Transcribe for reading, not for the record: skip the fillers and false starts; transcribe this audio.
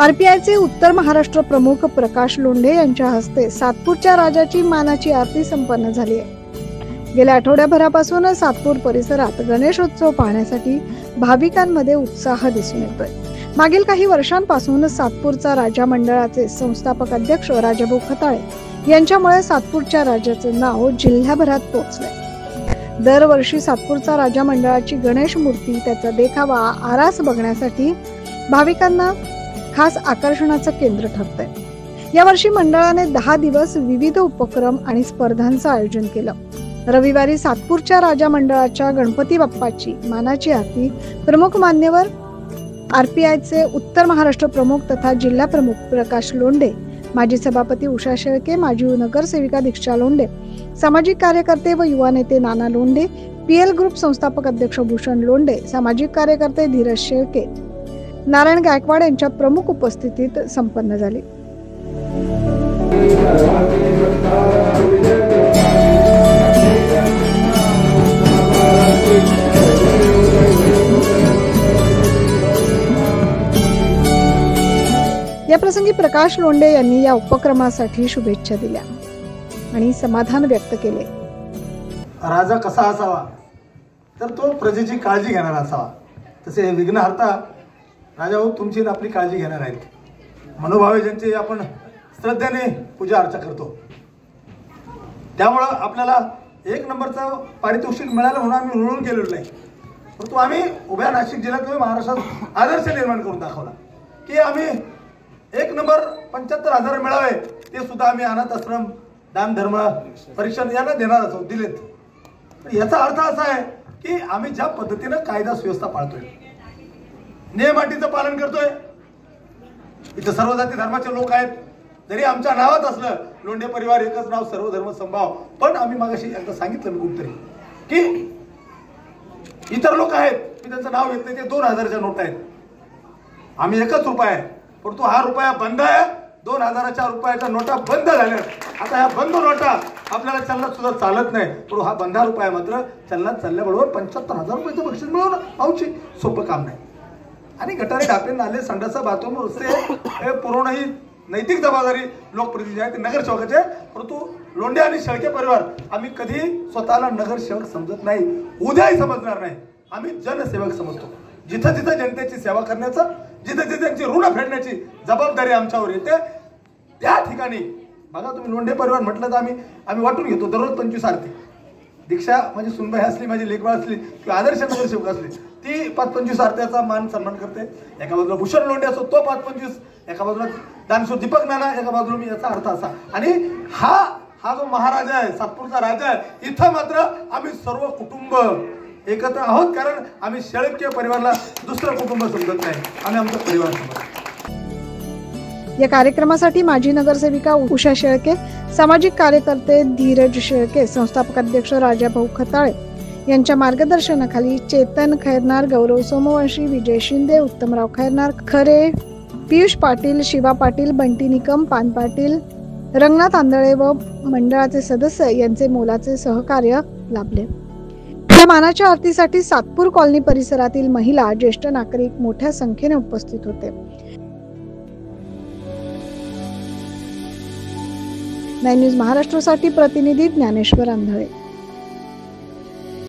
आरपीआयचे उत्तर महाराष्ट्र प्रमुख प्रकाश लोंढे यांच्या हस्ते सातपूरच्या राजाची मानाची आरती संपन्न झाली आहे। गेल्या आठवड्याभरापासून सातपूर परिसरात गणेशोत्सव पाहण्यासाठी भाविकांमध्ये उत्साह दिसून येतोय। मागील काही वर्षांपासून सातपूरचा राजा मंडळाचे संस्थापक अध्यक्ष राजाभाऊ खताळे यांच्यामुळे सातपूरच्या राजाचे नाव जिल्ह्याभरात पोहोचले। दरवर्षी सातपूरचा राजा मंडळाची गणेश मूर्ती, त्याचा देखावा, आरास बघण्यासाठी भाविकांना खास आकर्षणाचं केंद्र ठरतंय। यावर्षी मंडळाने 10 दिवस विविध उपक्रम आणि स्पर्धांचं आयोजन केलं। रविवारी सातपूरच्या राजा मंडळाच्या गणपती बाप्पाची मानाची आरती प्रमुख मान्यवर आरपीआयचे उत्तर महाराष्ट्र प्रमुख तथा जिल्हा प्रमुख प्रकाश लोंढे, माजी सभापती उषा शेळके, माजी नगरसेविका दीक्षा लोंढे, सामाजिक कार्यकर्ते व युवा नेते नाना लोंढे, पीएल ग्रुप संस्थापक अध्यक्ष भूषण लोंढे, सामाजिक कार्यकर्ते धीरज शेळके, नारायण गायकवाड यांच्या प्रमुख उपस्थितीत संपन्न झाली। या प्रसंगी प्रकाश लोंढे यांनी या उपक्रमासाठी शुभेच्छा दिल्या आणि समाधान व्यक्त केले। राजा कसा असावा तर तो प्रजेची काळजी घेणारा असावा। तसे विघ्नहर्ता राजा भाऊ तुमची आपली काळजी घेणार आहेत। मनोभावे ज्यांची आपण श्रद्धेने पूजा अर्चा करतो, त्यामुळं आपल्याला 1 नंबरचं पारितोषिक मिळालं म्हणून आम्ही रुळून गेलेलो नाही, परंतु आम्ही उभ्या नाशिक जिल्ह्यात महाराष्ट्रात आदर्श निर्माण करून दाखवला की आम्ही 1 नंबर 75,000 मिळावे, ते सुद्धा आम्ही अनाथ आश्रम, दान धर्म, परीक्षण यांना देणार आहोत, दिलेत। याचा अर्थ असा आहे की आम्ही ज्या पद्धतीनं कायदा सुव्यवस्था पाळतोय, नियम अटीचं पालन करतोय, इथं सर्व जाती धर्माचे लोक आहेत, जरी आमच्या नावात असलं लोंढे परिवार एकच नाव सर्व धर्म समभाव, पण आम्ही मागाशी एकदा सांगितलं मी कुठतरी की इतर लोक आहेत, मी त्यांचं नाव घेत नाही, ते 2000च्या नोट आहेत, आम्ही 1 रुपया आहे, परंतु हा रुपया बंद आहे। 2000च्या रुपयाच्या नोटा बंद झाल्या। आता ह्या बंद नोटा आपल्याला चलनात सुद्धा चालत नाही, पण हा बंदा रुपया मात्र चलनात चालल्याबरोबर 75,000 रुपयाचं बक्षीस मिळवणं पाऊची सोपं काम नाही। आणि गटारे, डापे, नाले, संडासा, बाथरूम, रस्ते हे पुरवणं ही नैतिक जबाबदारी लोकप्रतिनिधी आहे, ते नगरसेवकाचे आहे। परंतु लोंढे आणि शेळके परिवार आम्ही कधी स्वतःला नगरसेवक समजत नाही, उद्याही समजणार नाही। आम्ही जनसेवक समजतो। जिथं जिथं जनतेची सेवा करण्याचं, जिथं जिथं त्यांची ऋण फेडण्याची जबाबदारी आमच्यावर येते, त्या ठिकाणी बघा तुम्ही लोंढे परिवार म्हटलं तर आम्ही वाटून घेतो दररोज 25 आरती। दीक्षा माझी सुनबाई असली, माझी लेकबाळ असली किंवा आदर्श नगरसेवक असली, ती 5-25 आरत्याचा मान सन्मान करते। एका बाजूला भूषण लोंढे असो तो 5-25, एका बाजूला दानशूर दीपक नाना, एका बाजूला मी। याचा अर्थ असा, आणि हा जो महाराजा आहे, सातपूरचा राजा आहे, इथं मात्र आम्ही सर्व कुटुंब एकत्र आहोत, कारण आम्ही शेळके परिवाराला दुसरं कुटुंब समजत नाही, आम्ही आमचा परिवार समजतो। या कार्यक्रमासाठी माजी नगरसेविका उषा शेळके, सामाजिक कार्यकर्ते धीरज शेळके, संस्थापक अध्यक्ष राजाभाऊ खताळे यांच्या मार्गदर्शनाखाली चेतन खैरनार, गौरव सोमवंशी, विजय शिंदे, उत्तमराव खैरनार, खरे, पियुष पाटील, शिवा पाटील, बंटी निकम, पान पाटील, रंगनाथ आंधळे व मंडळाचे सदस्य यांचे मोलाचे सहकार्य लाभले। या मानाच्या आरतीसाठी सातपूर कॉलनी परिसरातील महिला, ज्येष्ठ नागरिक मोठ्या संख्येने उपस्थित होते। 9 न्यूज महाराष्ट्रासाठी प्रतिनिधी ज्ञानेश्वर आंधळे।